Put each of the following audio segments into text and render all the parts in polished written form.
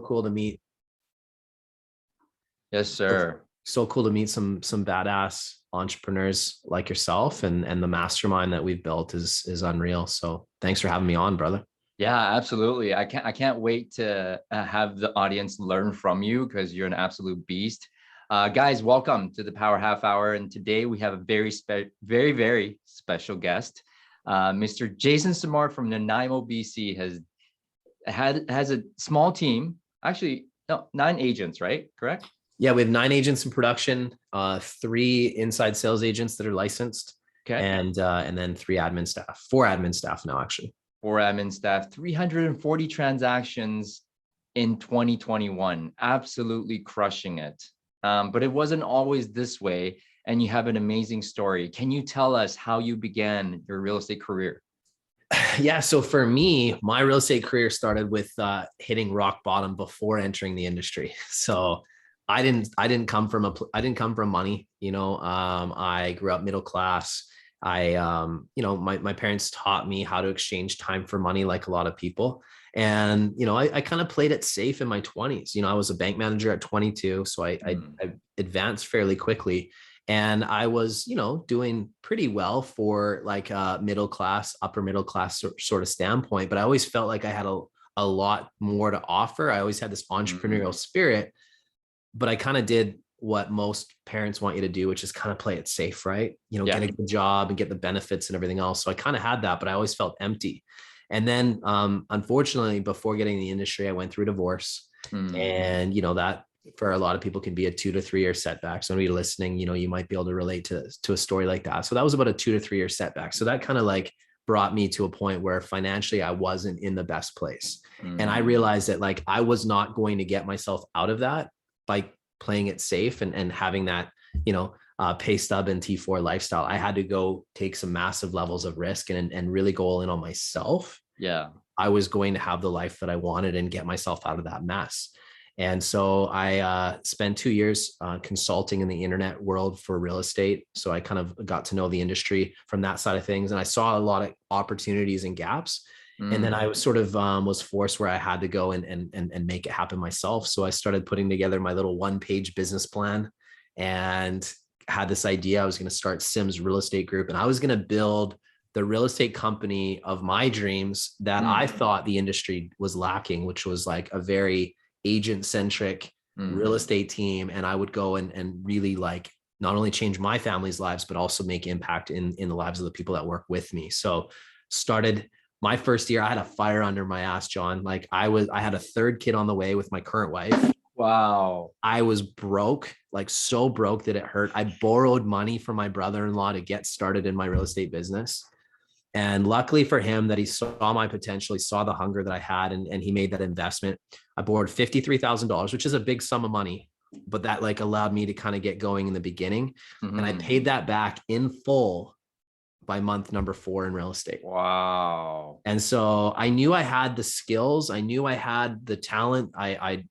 cool to meet. Yes, sir. So cool to meet some badass entrepreneurs like yourself, and the mastermind that we've built is unreal. So thanks for having me on, brother. Yeah, absolutely. I can't wait to have the audience learn from you because you're an absolute beast. Guys, welcome to the Power Half Hour. And today we have a very special guest. Mr. Jason Simard from Nanaimo, BC has a small team. Actually, no, 9 agents, right? Correct? Yeah, we have 9 agents in production, 3 inside sales agents that are licensed, okay, and then 3 admin staff, 4 admin staff now, actually. 4 admin staff, 340 transactions in 2021, absolutely crushing it. But it wasn't always this way, and you have an amazing story. Can you tell us how you began your real estate career? Yeah, so for me, my real estate career started with hitting rock bottom before entering the industry. So I didn't come from money. I grew up middle class. My parents taught me how to exchange time for money, like a lot of people. And, I kind of played it safe in my 20s. I was a bank manager at 22. So I advanced fairly quickly. And I was, doing pretty well for like a middle class, upper middle class sort of standpoint. But I always felt like I had a lot more to offer. I always had this entrepreneurial spirit, but I kind of did what most parents want you to do, which is kind of play it safe, right? Get a good job and get the benefits and everything else. So I kind of had that, but I always felt empty. And then, unfortunately, before getting the industry, I went through a divorce, and that for a lot of people can be a 2 to 3 year setback. So when you're listening, you might be able to relate to a story like that. So that was about a 2 to 3 year setback. So that kind of like brought me to a point where financially I wasn't in the best place. And I realized that like I was not going to get myself out of that by playing it safe and having that, pay stub and T4 lifestyle. I had to go take some massive levels of risk and really go all in on myself. Yeah. I was going to have the life that I wanted and get myself out of that mess. And so I spent 2 years consulting in the internet world for real estate. So I kind of got to know the industry from that side of things. And I saw a lot of opportunities and gaps. And then I was sort of was forced where I had to go and make it happen myself. So I started putting together my little 1-page business plan and had this idea. I was going to start Sims Real Estate Group, and I was going to build the real estate company of my dreams that I thought the industry was lacking, which was like a very agent-centric real estate team. And I would go and really like not only change my family's lives, but also make impact in the lives of the people that work with me. So started my first year, I had a fire under my ass, John. Like I had a 3rd kid on the way with my current wife. Wow. I was broke, like so broke that it hurt. I borrowed money from my brother-in-law to get started in my real estate business. And luckily for him that he saw my potential, he saw the hunger that I had, and he made that investment. I borrowed $53,000, which is a big sum of money, but that like allowed me to kind of get going in the beginning. And I paid that back in full by month number 4 in real estate. Wow. And so I knew I had the skills. I knew I had the talent. I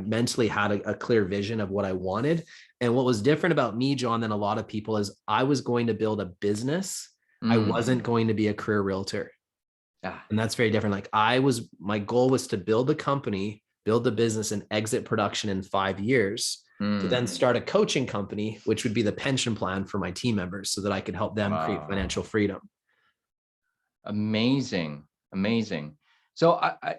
mentally had a clear vision of what I wanted. And what was different about me, John, than a lot of people is I was going to build a business. I wasn't going to be a career realtor. And that's very different. Like my goal was to build a company, build the business, and exit production in 5 years. To then start a coaching company, which would be the pension plan for my team members so that I could help them create financial freedom. Amazing. Amazing. So I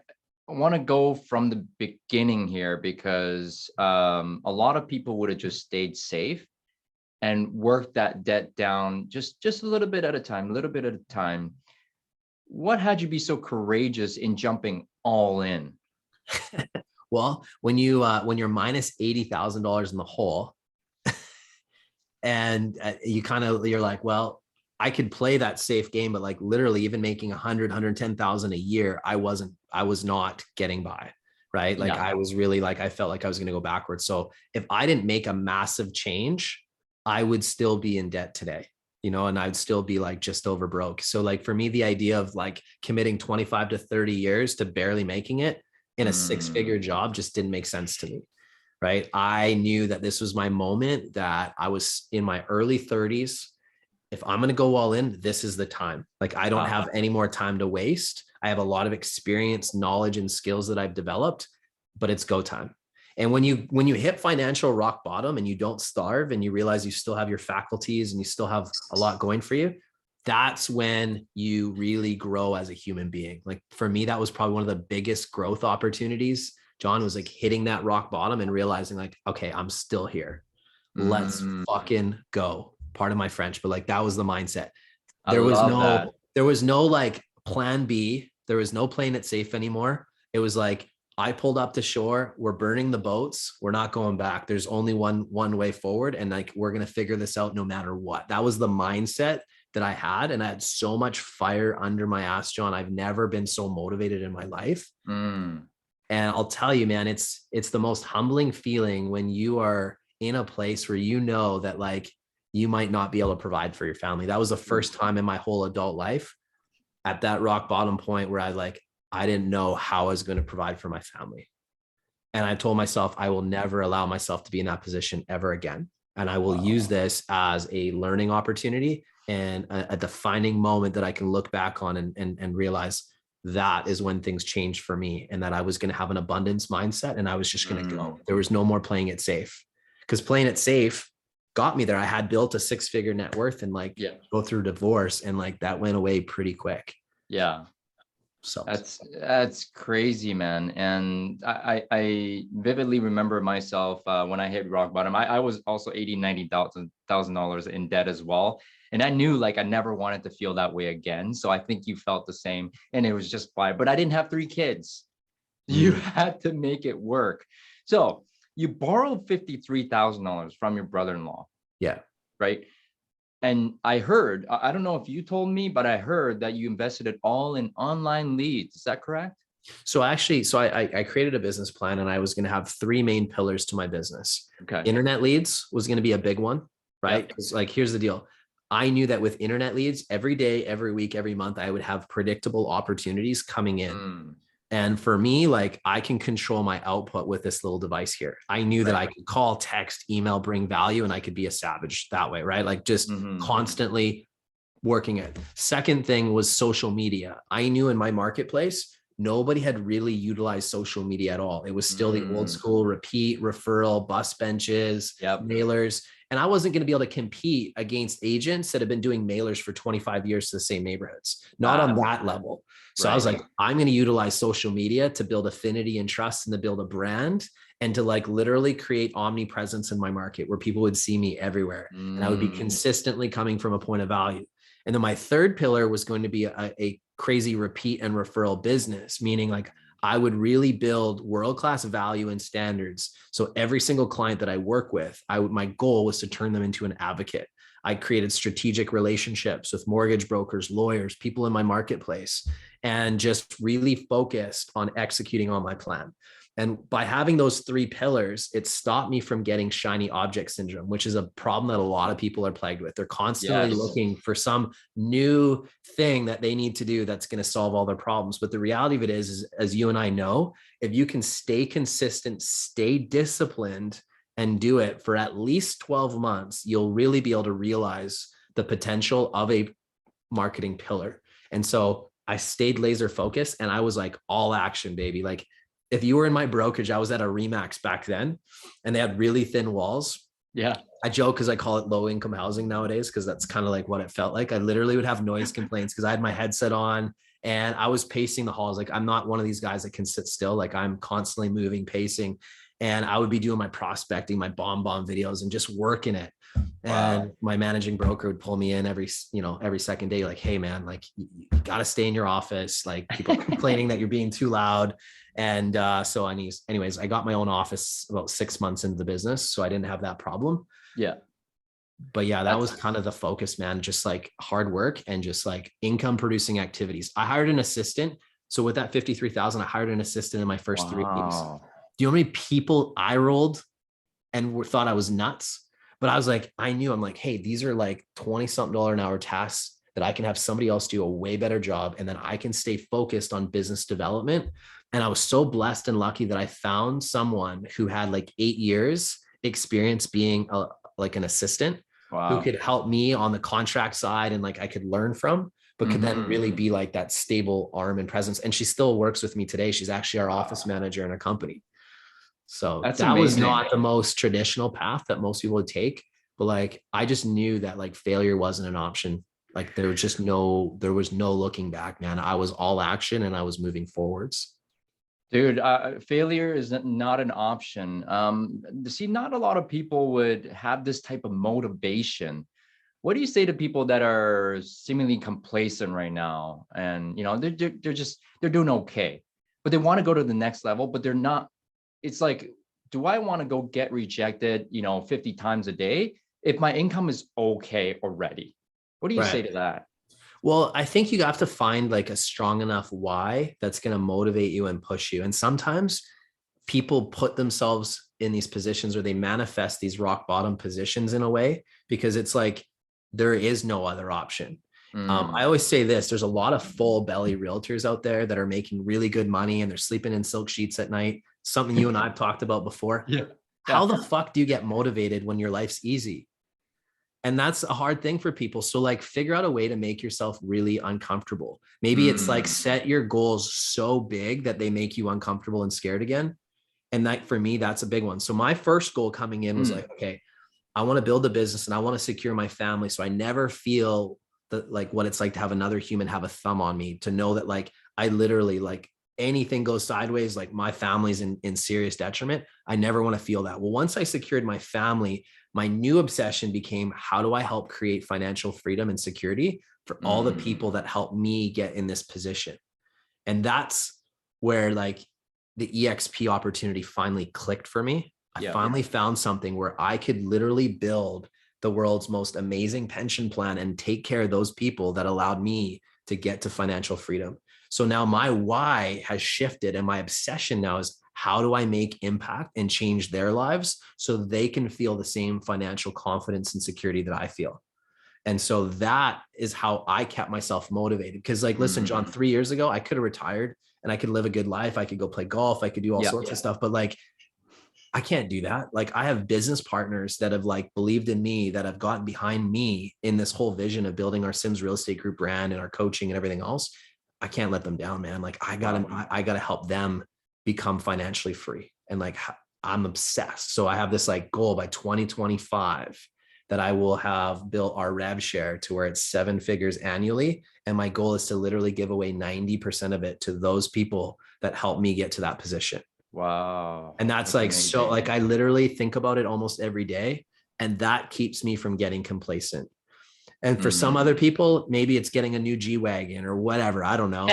want to go from the beginning here because a lot of people would have just stayed safe and worked that debt down just a little bit at a time, What had you be so courageous in jumping all in? Well, when you're minus $80,000 in the hole and you're like, well, I could play that safe game, but like literally even making 110,000 a year, I was not getting by. Right. Like I was really like, I felt like I was going to go backwards. So if I didn't make a massive change, I would still be in debt today, and I'd still be like just over broke. So like for me, the idea of like committing 25 to 30 years to barely making it in a 6-figure job just didn't make sense to me. Right. I knew that this was my moment, that I was in my early 30s. If I'm going to go all in, this is the time. Like I don't have any more time to waste. I have a lot of experience, knowledge, and skills that I've developed. but it's go time. And when you hit financial rock bottom and you don't starve and you realize you still have your faculties and you still have a lot going for you, that's when you really grow as a human being. Like for me, that was probably one of the biggest growth opportunities, John, was like hitting that rock bottom and realizing like, okay, I'm still here. Let's fucking go. Pardon my French, but like that was the mindset. I love that. There was no like plan B. There was no playing it safe anymore. It was like, I pulled up to shore. We're burning the boats. We're not going back. There's only one way forward. And like, we're going to figure this out no matter what. That was the mindset that I had. And I had so much fire under my ass, John. I've never been so motivated in my life. And I'll tell you, man, it's the most humbling feeling when you are in a place where you know that like you might not be able to provide for your family. That was the first time in my whole adult life at that rock bottom point where I didn't know how I was going to provide for my family. And I told myself, I will never allow myself to be in that position ever again. And I will use this as a learning opportunity and a defining moment that I can look back on and realize that is when things changed for me, and that I was going to have an abundance mindset and I was just going to go. There was no more playing it safe, because playing it safe got me there. I had built a 6-figure net worth and like go through divorce, and like that went away pretty quick. Yeah. So that's crazy, man. And I vividly remember myself when I hit rock bottom. I was also $90,000 in debt as well. And I knew like I never wanted to feel that way again. So I think you felt the same, and it was just fine. But I didn't have 3 kids. You had to make it work. So you borrowed $53,000 from your brother-in-law. Yeah. Right. And I heard, I don't know if you told me, but I heard that you invested it all in online leads. Is that correct? So actually, I created a business plan, and I was going to have 3 main pillars to my business. Okay. Internet leads was going to be a big one, right? Because like, here's the deal. I knew that with internet leads, every day, every week, every month, I would have predictable opportunities coming in. And for me, like I can control my output with this little device here. I knew that I could call, text, email, bring value, and I could be a savage that way, right? Like just constantly working it. Second thing was social media. I knew in my marketplace, nobody had really utilized social media at all. It was still the old school repeat, referral, bus benches, mailers. And I wasn't going to be able to compete against agents that have been doing mailers for 25 years to the same neighborhoods, not on that level. So I was like, I'm going to utilize social media to build affinity and trust and to build a brand and to like literally create omnipresence in my market where people would see me everywhere. And I would be consistently coming from a point of value. And then my third pillar was going to be a crazy repeat and referral business, meaning like I would really build world-class value and standards. So every single client that I work with, my goal was to turn them into an advocate. I created strategic relationships with mortgage brokers, lawyers, people in my marketplace, and just really focused on executing on my plan. And by having those 3 pillars, it stopped me from getting shiny object syndrome, which is a problem that a lot of people are plagued with. They're constantly looking for some new thing that they need to do that's going to solve all their problems. But the reality of it is, as you and I know, if you can stay consistent, stay disciplined, and do it for at least 12 months, you'll really be able to realize the potential of a marketing pillar. And so I stayed laser focused, and I was like, all action, baby. Like, if you were in my brokerage, I was at a Remax back then, and they had really thin walls. Yeah. I joke because I call it low income housing nowadays, because that's kind of like what it felt like. I literally would have noise complaints because I had my headset on and I was pacing the halls. Like, I'm not one of these guys that can sit still. Like, I'm constantly moving, pacing, and I would be doing my prospecting, my bomb videos, and just working it. And my managing broker would pull me in every second day, like, hey man, like you got to stay in your office. Like, people are complaining that you're being too loud. And so anyways, I got my own office about 6 months into the business, so I didn't have that problem. Yeah. But yeah, that was kind of the focus, man. Just like hard work and just like income producing activities. I hired an assistant. So with that 53,000, I hired an assistant in my first 3 weeks. Do you know how many people I rolled and thought I was nuts? But I was like, I'm like, hey, these are like 20 something dollar an hour tasks that I can have somebody else do a way better job. And then I can stay focused on business development. And I was so blessed and lucky that I found someone who had like 8 years experience being like an assistant who could help me on the contract side. And like, I could learn from, but could then really be like that stable arm and presence. And she still works with me today. She's actually our office manager in our company. So That's that was amazing. not the most traditional path that most people would take. But like, I just knew that like failure wasn't an option. Like there was no looking back, man. I was all action and I was moving forwards. Dude, failure is not an option. See, not a lot of people would have this type of motivation. What do you say to people that are seemingly complacent right now? And, you know, they're doing okay, but they want to go to the next level, but they're not. It's like, do I want to go get rejected, you know, 50 times a day if my income is okay already? What do you say Right. to that? Well, I think you have to find like a strong enough why that's going to motivate you and push you. And sometimes people put themselves in these positions or they manifest these rock bottom positions in a way because it's like there is no other option. I Mm. always say this, there's a lot of full belly realtors out there that are making really good money and they're sleeping in silk sheets at night, something you and I've talked about before. Yeah. How Yeah. the fuck do you get motivated when your life's easy? And that's a hard thing for people. So like figure out a way to make yourself really uncomfortable. Maybe it's like Mm. set your goals so big that they make you uncomfortable and scared again. And that for me, that's a big one. So my first goal coming in was Mm. like, okay, I want to build a business and I want to secure my family. So I never feel that like what it's like to have another human have a thumb on me, to know that like I literally like anything goes sideways, like my family's in serious detriment. I never want to feel that. Well, once I secured my family, my new obsession became how do I help create financial freedom and security for all the Mm. people that help me get in this position. And that's where like the EXP opportunity finally clicked for me. I Yeah. finally found something where I could literally build the world's most amazing pension plan and take care of those people that allowed me to get to financial freedom. So now my why has shifted and my obsession now is how do I make impact and change their lives so they can feel the same financial confidence and security that I feel. And so that is how I kept myself motivated. Because, like, listen, John, Mm. 3 years ago, I could have retired and I could live a good life. I could go play golf. I could do all Yeah. sorts of stuff. But like, I can't do that. Like, I have business partners that have like believed in me, that have gotten behind me in this whole vision of building our Sims Real Estate Group brand and our coaching and everything else. I can't let them down, man. Like, I gotta help them become financially free. And like, I'm obsessed. So I have this like goal by 2025 that I will have built our rev share to where it's 7 figures annually. And my goal is to literally give away 90% of it to those people that help me get to that position. Wow. And that's That's like, so amazing. like, I literally think about it almost every day. And that keeps me from getting complacent. And for some Mm. other people, maybe it's getting a new G-Wagon or whatever. I don't know.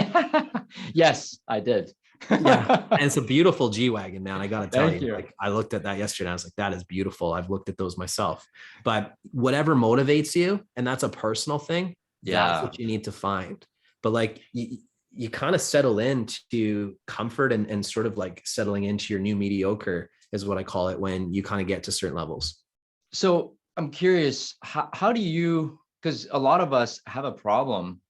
Yes, I did. Yeah. And it's a beautiful G-Wagon, man. I got to tell Thank you, you. like, I looked at that yesterday. I was like, that is beautiful. I've looked at those myself. But whatever motivates you, and that's a personal thing, that's Yeah. what you need to find. But like, you kind of settle into comfort and sort of like settling into your new mediocre is what I call it when you kind of get to certain levels. So I'm curious, how do you, because a lot of us have a problem,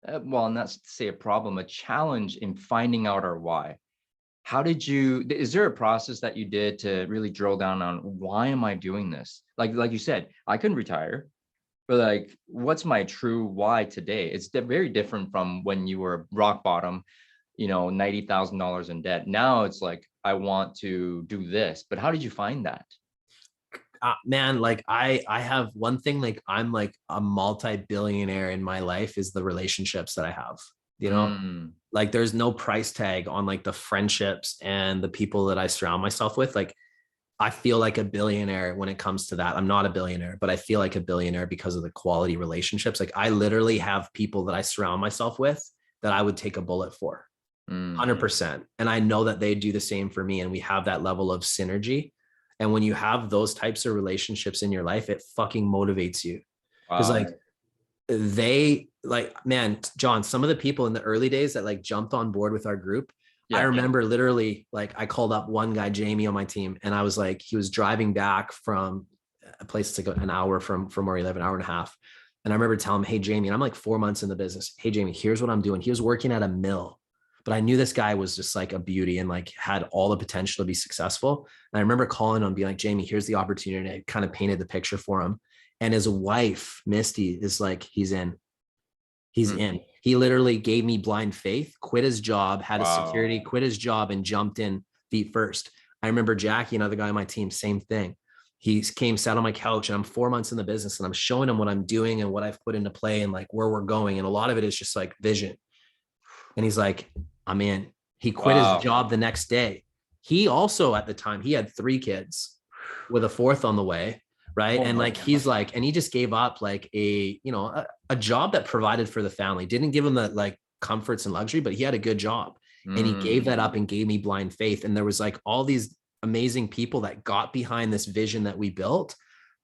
well, not to say a problem, a challenge in finding out our why. How did you, is there a process that you did to really drill down on why am I doing this? Like you said, I couldn't retire, but like, what's my true why today? It's very different from when you were rock bottom, you know, $90,000 in debt. Now it's like, I want to do this, but how did you find that? Man, like I have one thing, like I'm like a multi-billionaire in my life is the relationships that I have, you know, Mm. like there's no price tag on like the friendships and the people that I surround myself with. Like I feel like a billionaire when it comes to that. I'm not a billionaire, but I feel like a billionaire because of the quality relationships. Like I literally have people that I surround myself with that I would take a bullet for Mm. 100%. And I know that they do the same for me. And we have that level of synergy. And when you have those types of relationships in your life, it fucking motivates you. Because Wow. like they like, man, John, some of the people in the early days that like jumped on board with our group, I Yeah. remember literally like I called up one guy, Jamie, on my team, and I was like, he was driving back from a place that's like an hour from where he lived, an hour and a half. And I remember telling him, hey, Jamie, and I'm like 4 months in the business. Hey, Jamie, here's what I'm doing. He was working at a mill, but I knew this guy was just like a beauty and like had all the potential to be successful. And I remember calling him and being like, Jamie, here's the opportunity. I kind of painted the picture for him. And his wife, Misty, is like, he's in. He's Mm. in. He literally gave me blind faith, quit his job, had a Wow. security, quit his job, and jumped in feet first. I remember Jackie, another guy on my team, same thing. He came, sat on my couch, and I'm 4 months in the business, and I'm showing him what I'm doing and what I've put into play and like where we're going. And a lot of it is just like vision. And he's like, I'm in. He quit his Wow. job the next day. He also, at the time, he had 3 kids with a fourth on the way. Right. Oh And my like, he's like, and he just gave up like a job that provided for the family, didn't give him the like comforts and luxury, but he had a good job. And he gave that up and gave me blind faith. And there was like all these amazing people that got behind this vision that we built.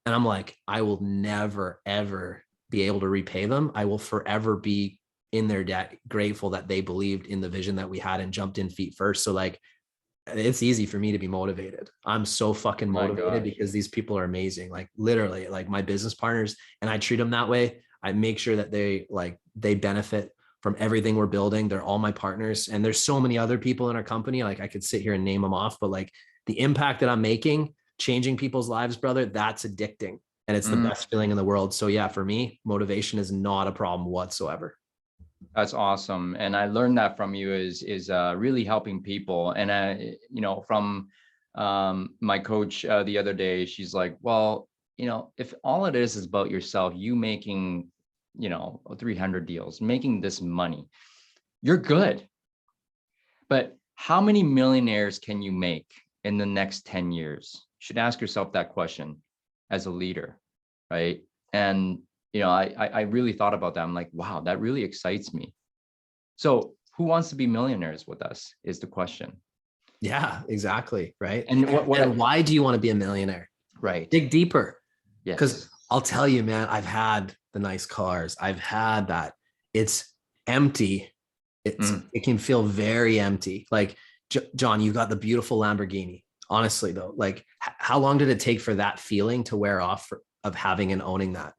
And I'm like, I will never, ever be able to repay them. I will forever be in their debt, grateful that they believed in the vision that we had and jumped in feet first. So like, it's easy for me to be motivated. I'm so fucking My motivated gosh. because these people are amazing. Like literally, like my business partners, and I treat them that way. I make sure that they benefit from everything we're building. They're all my partners. And there's so many other people in our company. Like I could sit here and name them off, but like the impact that I'm making, changing people's lives, brother, that's addicting. And it's the best feeling in the world. So yeah, for me, motivation is not a problem whatsoever. That's awesome. And I learned that from you is really helping people. And from my coach the other day, she's like, well, if all it is about yourself, you making, 300 deals, making this money, you're good. But how many millionaires can you make in the next 10 years? You should ask yourself that question as a leader, right? And I really thought about that. I'm like, wow, that really excites me. So who wants to be millionaires with us is the question. Yeah, exactly. Right. And And why do you want to be a millionaire? right. Dig deeper. Because Yes. I'll tell you, man, I've had the nice cars. I've had that. It's empty. It can feel very empty. Like John, you got the beautiful Lamborghini. Honestly, though, like how long did it take for that feeling to wear off of having and owning that?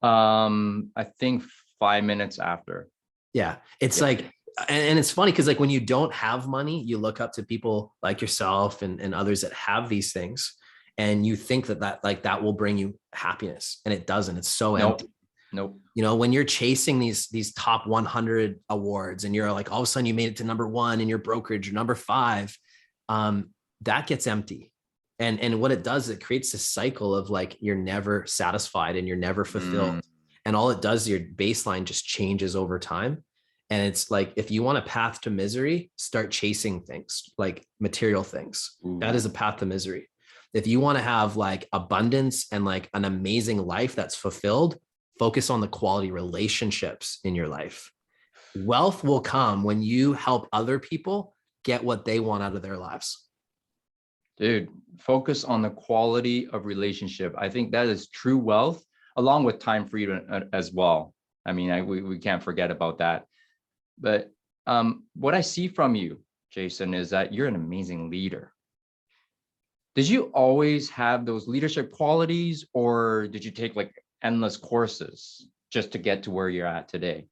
I think 5 minutes after. Yeah. It's Yeah. like, and it's funny because like when you don't have money, you look up to people like yourself and others that have these things. And you think that will bring you happiness, and it doesn't. It's so empty. Nope. When you're chasing these top 100 awards and you're like, all of a sudden you made it to number 1 in your brokerage or number 5, that gets empty. And what it does, it creates a cycle of like, you're never satisfied and you're never fulfilled. And all it does, your baseline just changes over time. And it's like, if you want a path to misery, start chasing things like material things. Ooh. That is a path to misery. If you want to have like abundance and like an amazing life that's fulfilled, focus on the quality relationships in your life. Wealth will come when you help other people get what they want out of their lives. Dude, focus on the quality of relationship. I think that is true wealth, along with time freedom as well. I mean, we can't forget about that. But what I see from you, Jason, is that you're an amazing leader. Did you always have those leadership qualities, or did you take like endless courses just to get to where you're at today?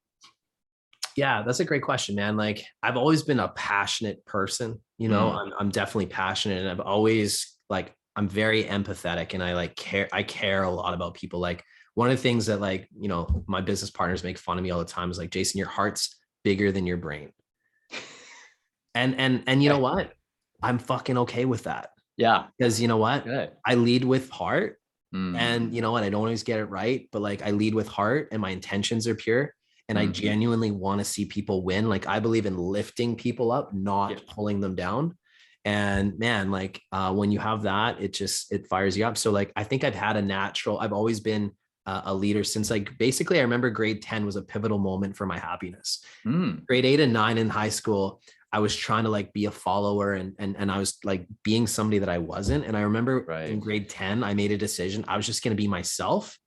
Yeah, that's a great question, man. Like I've always been a passionate person, I'm definitely passionate, and I've always like, I'm very empathetic, and I care a lot about people. Like one of the things that like, my business partners make fun of me all the time is like, Jason, your heart's bigger than your brain. And you know what? I'm fucking okay with that. Yeah. Because you know what? Good. I lead with heart. And you know what? I don't always get it right, but like I lead with heart and my intentions are pure. And I genuinely want to see people win. Like I believe in lifting people up, not pulling them down. And man, like when you have that, it fires you up. So like, I think I've always been a leader since like, basically I remember grade 10 was a pivotal moment for my happiness. Grade 8 and 9 in high school, I was trying to like be a follower and I was like being somebody that I wasn't. And I remember in grade 10, I made a decision. I was just going to be myself.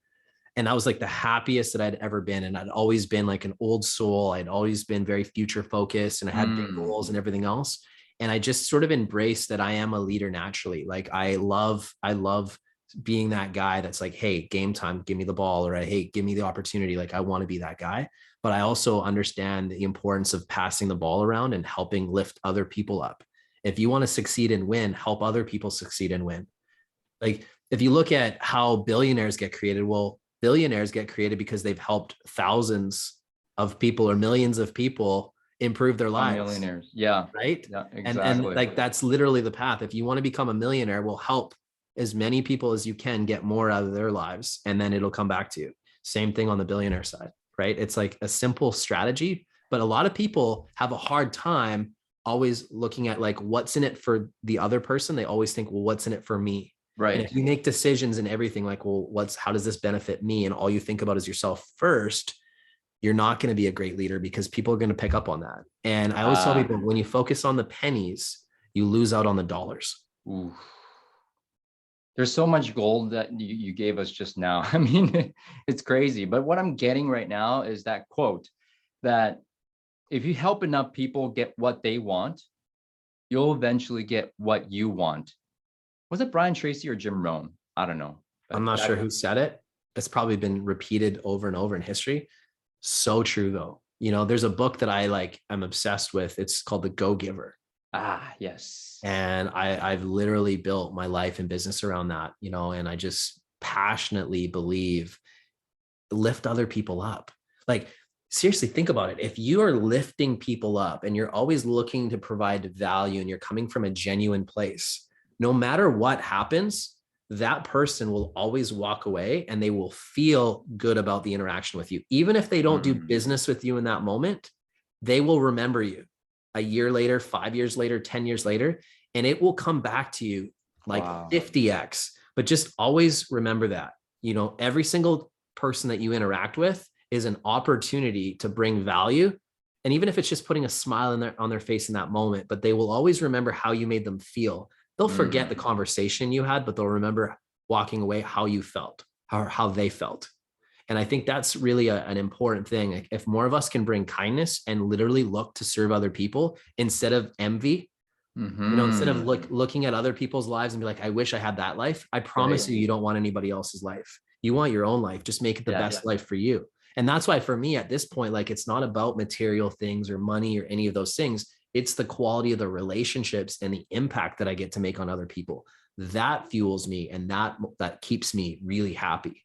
And I was like the happiest that I'd ever been. And I'd always been like an old soul. I'd always been very future focused, and I had big goals and everything else. And I just sort of embraced that I am a leader naturally. Like I love being that guy that's like, hey, game time, give me the ball, or hey, give me the opportunity. Like I want to be that guy. But I also understand the importance of passing the ball around and helping lift other people up. If you want to succeed and win, help other people succeed and win. Like if you look at how billionaires get created, well, billionaires get created because they've helped thousands of people or millions of people improve their Become lives, millionaires. Yeah. right? Yeah, And exactly. like that's literally the path. If you want to become a millionaire, we'll help as many people as you can get more out of their lives, and then it'll come back to you. Same thing on the billionaire side, right? It's like a simple strategy, but a lot of people have a hard time always looking at like what's in it for the other person. They always think, well, what's in it for me? And Right. if you make decisions and everything like, well, how does this benefit me? And all you think about is yourself first, you're not going to be a great leader because people are going to pick up on that. And I always tell people, when you focus on the pennies, you lose out on the dollars. Ooh. There's so much gold that you gave us just now. I mean, it's crazy. But what I'm getting right now is that quote that if you help enough people get what they want, you'll eventually get what you want. Was it Brian Tracy or Jim Rohn? I don't know. I'm not sure who said it. It's probably been repeated over and over in history. So true though. You know, there's a book that I'm obsessed with. It's called The Go-Giver. Yes. And I've literally built my life and business around that, you know, and I just passionately believe lift other people up. Like, seriously, think about it. If you are lifting people up and you're always looking to provide value and you're coming from a genuine place, no matter what happens, that person will always walk away and they will feel good about the interaction with you. Even if they don't do business with you in that moment, they will remember you a year later, 5 years later, 10 years later, and it will come back to you like 50x. But just always remember that, you know, every single person that you interact with is an opportunity to bring value. And even if it's just putting a smile on their face in that moment, but they will always remember how you made them feel. They'll forget the conversation you had, but they'll remember walking away how you felt, how they felt. And I think that's really an important thing. Like if more of us can bring kindness and literally look to serve other people instead of envy, you know, instead of looking at other people's lives and be like, I wish I had that life. I promise you, you don't want anybody else's life. You want your own life. Just make it the best life for you. And that's why for me at this point, like it's not about material things or money or any of those things. It's the quality of the relationships and the impact that I get to make on other people. That fuels me and that keeps me really happy.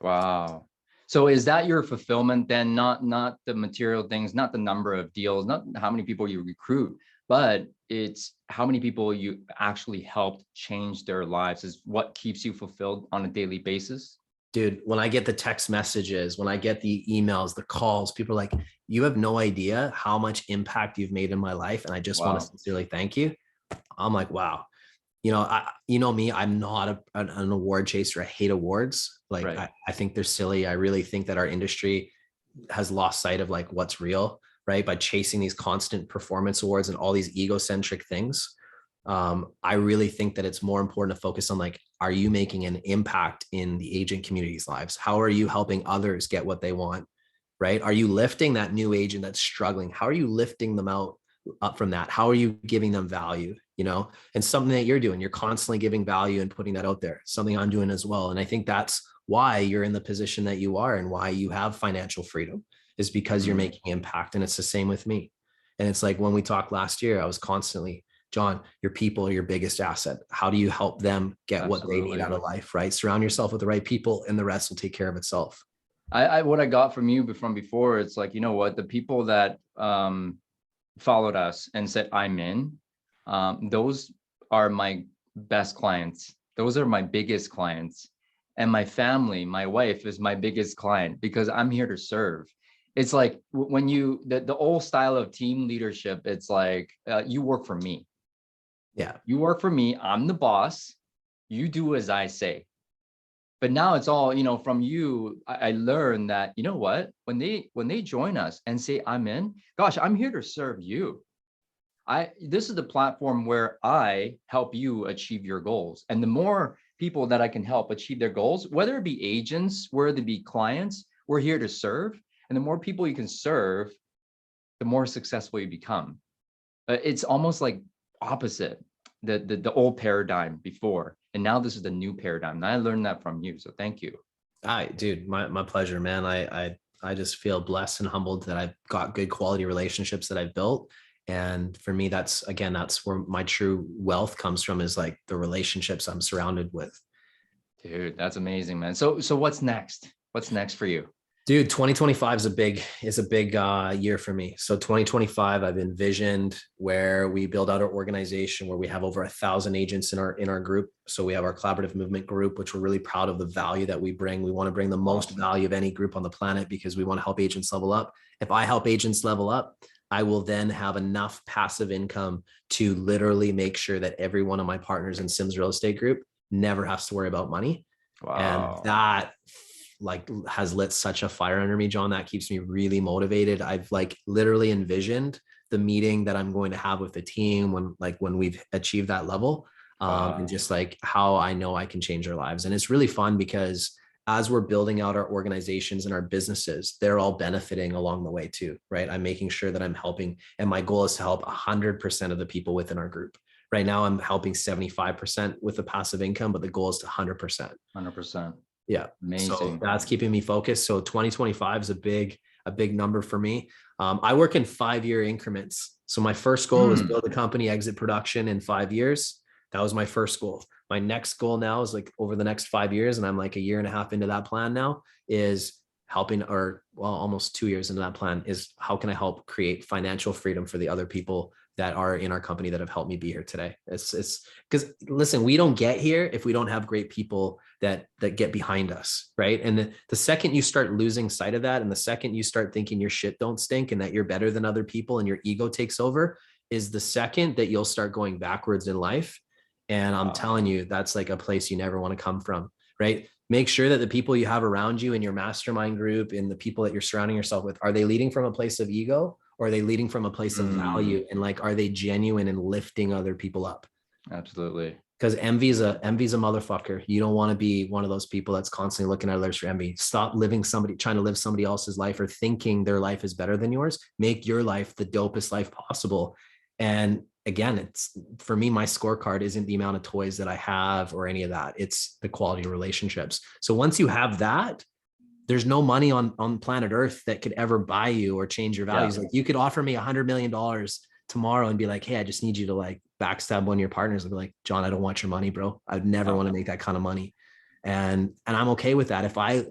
Wow. So is that your fulfillment then? Not the material things, not the number of deals, not how many people you recruit, but it's how many people you actually helped change their lives is what keeps you fulfilled on a daily basis? Dude, when I get the text messages, when I get the emails, the calls, people are like, you have no idea how much impact you've made in my life. And I just want to sincerely thank you. I'm like, wow. You know, you know me, I'm not an award chaser. I hate awards. Like, I think they're silly. I really think that our industry has lost sight of like what's real, right? By chasing these constant performance awards and all these egocentric things. I really think that it's more important to focus on like, are you making an impact in the agent community's lives? How are you helping others get what they want, right? Are you lifting that new agent that's struggling? How are you lifting them up from that? How are you giving them value, you know? And something that you're doing, you're constantly giving value and putting that out there, something I'm doing as well. And I think that's why you're in the position that you are and why you have financial freedom is because you're making impact. And it's the same with me. And it's like when we talked last year, I was constantly, John, your people are your biggest asset. How do you help them get what they need out of life, right? Surround yourself with the right people and the rest will take care of itself. What I got from you from before, it's like, you know what, the people that followed us and said, I'm in, those are my best clients. Those are my biggest clients. And my family, my wife is my biggest client because I'm here to serve. It's like when the old style of team leadership, it's like, you work for me. Yeah. You work for me. I'm the boss. You do as I say. But now it's all, you know, from you, I learned that, you know what, when they join us and say, I'm in, gosh, I'm here to serve you. This is the platform where I help you achieve your goals. And the more people that I can help achieve their goals, whether it be agents, whether it be clients, we're here to serve. And the more people you can serve, the more successful you become. It's almost like opposite the old paradigm before. And now this is the new paradigm. And I learned that from you. So thank you. Dude, my pleasure, man. I just feel blessed and humbled that I've got good quality relationships that I've built. And for me, that's where my true wealth comes from, is like the relationships I'm surrounded with. Dude, that's amazing, man. So what's next? What's next for you? Dude, 2025 is a big year for me. So 2025, I've envisioned where we build out our organization, where we have over 1,000 agents in our group. So we have our collaborative movement group, which we're really proud of the value that we bring. We want to bring the most value of any group on the planet because we want to help agents level up. If I help agents level up, I will then have enough passive income to literally make sure that every one of my partners in Sims Real Estate Group never has to worry about money. And Wow. that like has lit such a fire under me, John, that keeps me really motivated. I've like literally envisioned the meeting that I'm going to have with the team when we've achieved that level, and just like how I know I can change their lives. And it's really fun because as we're building out our organizations and our businesses, they're all benefiting along the way too, right? I'm making sure that I'm helping, and my goal is to help 100% of the people within our group. Right now, I'm helping 75% with the passive income, but the goal is to 100%. 100%. Yeah. Amazing. So that's keeping me focused. So 2025 is a big number for me. I work in 5-year increments. So my first goal was build a company, exit production in 5 years. That was my first goal. My next goal now is like over the next 5 years, and I'm like a year and a half into that plan now, is helping, or well, almost 2 years into that plan, is how can I help create financial freedom for the other people that are in our company that have helped me be here today. It's because listen, we don't get here if we don't have great people that get behind us, right? And the second you start losing sight of that, and the second you start thinking your shit don't stink and that you're better than other people and your ego takes over, is the second that you'll start going backwards in life. And I'm telling you, that's like a place you never want to come from, right? Make sure that the people you have around you in your mastermind group and the people that you're surrounding yourself with, are they leading from a place of ego, or are they leading from a place of value? And like, are they genuine and lifting other people up? Absolutely. Because envy's a motherfucker. You don't want to be one of those people that's constantly looking at others for envy. Stop trying to live somebody else's life or thinking their life is better than yours. Make your life the dopest life possible. And again, it's for me, my scorecard isn't the amount of toys that I have or any of that. It's the quality of relationships. So once you have that, there's no money on planet Earth that could ever buy you or change your values. Like you could offer me $100 million tomorrow and be like, hey, I just need you to like backstab one of your partners. I'd be like, John, I don't want your money, bro. I'd never want to make that kind of money. And I'm okay with that. If I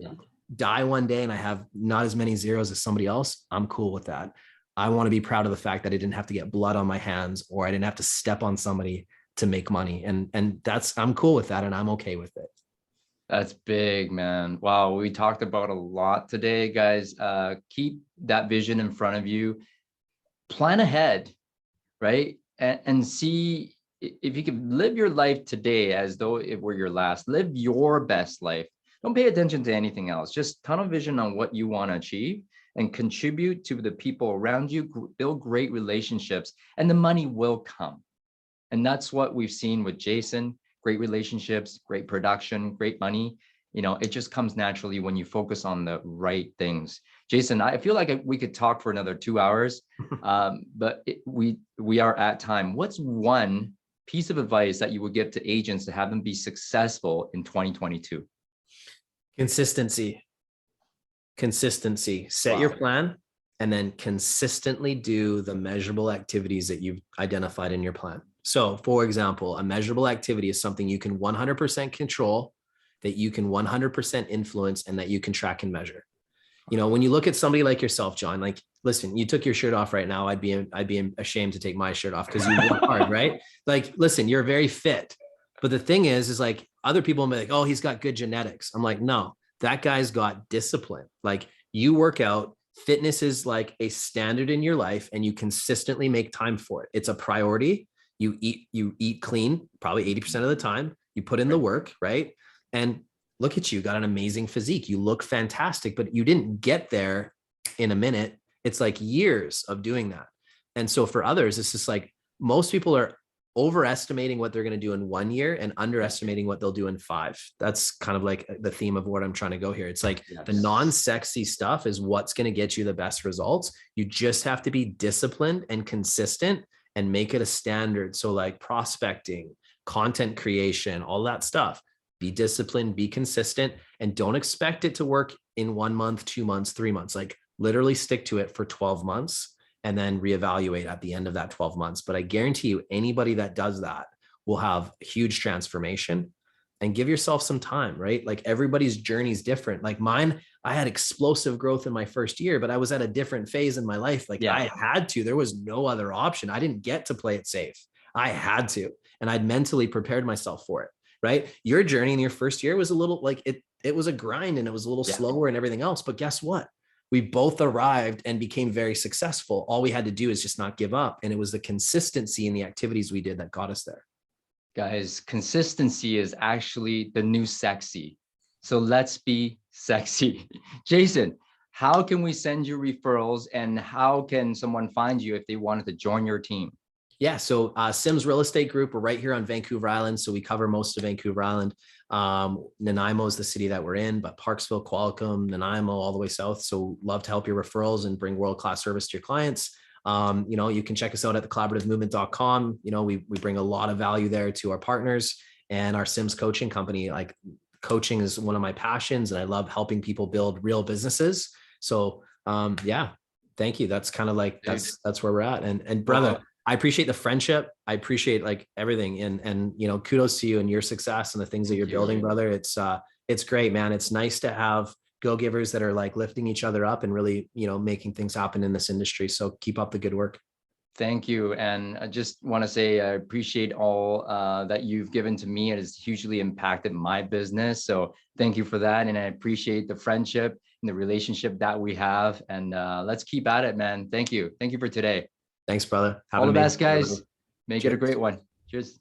die one day and I have not as many zeros as somebody else, I'm cool with that. I want to be proud of the fact that I didn't have to get blood on my hands, or I didn't have to step on somebody to make money. And I'm cool with that. And I'm okay with it. That's big, man. Wow. We talked about a lot today, guys. Keep that vision in front of you, plan ahead, right? And see if you can live your life today as though it were your last. Live your best life. Don't pay attention to anything else. Just tunnel vision on what you want to achieve and contribute to the people around you, build great relationships, and the money will come. And that's what we've seen with Jason. Great relationships, great production, great money. You know, it just comes naturally when you focus on the right things. Jason, I feel like we could talk for another 2 hours, but we are at time. What's one piece of advice that you would give to agents to have them be successful in 2022? Consistency. Set your plan and then consistently do the measurable activities that you've identified in your plan. So for example, a measurable activity is something you can 100% control, that you can 100% influence, and that you can track and measure. You know, when you look at somebody like yourself, John, like, listen, you took your shirt off right now. I'd be ashamed to take my shirt off because you work hard, right? Like, listen, you're very fit. But the thing is like other people will be like, oh, he's got good genetics. I'm like, no, that guy's got discipline. Like you work out. Fitness is like a standard in your life and you consistently make time for it. It's a priority. You eat clean probably 80% of the time. You put in the work, right? And look at you, got an amazing physique. You look fantastic, but you didn't get there in a minute. It's like years of doing that. And so for others, it's just like most people are overestimating what they're going to do in 1 year and underestimating what they'll do in 5. That's kind of like the theme of what I'm trying to go here. It's like the non-sexy stuff is what's going to get you the best results. You just have to be disciplined and consistent and make it a standard. So like prospecting, content creation, all that stuff. Be disciplined, be consistent, and don't expect it to work in 1 month, 2 months, 3 months. Like literally stick to it for 12 months and then reevaluate at the end of that 12 months. But I guarantee you, anybody that does that will have huge transformation. and give yourself some time, right? Like everybody's journey is different. Like mine, I had explosive growth in my first year, but I was at a different phase in my life. Like Yeah. I had to, there was no other option. I didn't get to play it safe. I had to, and I'd mentally prepared myself for it, right? Your journey in your first year was a little like it was a grind and it was a little slower and everything else. But guess what? We both arrived and became very successful. All we had to do is just not give up. And it was the consistency in the activities we did that got us there. Guys, consistency is actually the new sexy. So let's be sexy. Jason, how can we send you referrals, and how can someone find you if they wanted to join your team? Yeah, so Sims Real Estate Group, we're right here on Vancouver Island. So we cover most of Vancouver Island. Nanaimo is the city that we're in, but Parksville, Qualicum, Nanaimo, all the way south. So love to help your referrals and bring world-class service to your clients. You can check us out at thecollaborativemovement.com. We bring a lot of value there to our partners and our Sims coaching company. Like coaching is one of my passions and I love helping people build real businesses. So yeah, thank you. That's kind of like, that's where we're at. And brother, I appreciate the friendship. I appreciate like everything and kudos to you and your success and the things that you're building, brother. It's great, man. It's nice to have go-givers that are like lifting each other up and really, making things happen in this industry. So keep up the good work. Thank you. And I just want to say I appreciate all that you've given to me. It has hugely impacted my business. So thank you for that. And I appreciate the friendship and the relationship that we have. And let's keep at it, man. Thank you. Thank you for today. Thanks, brother. All the best, guys. Make it a great one. Cheers.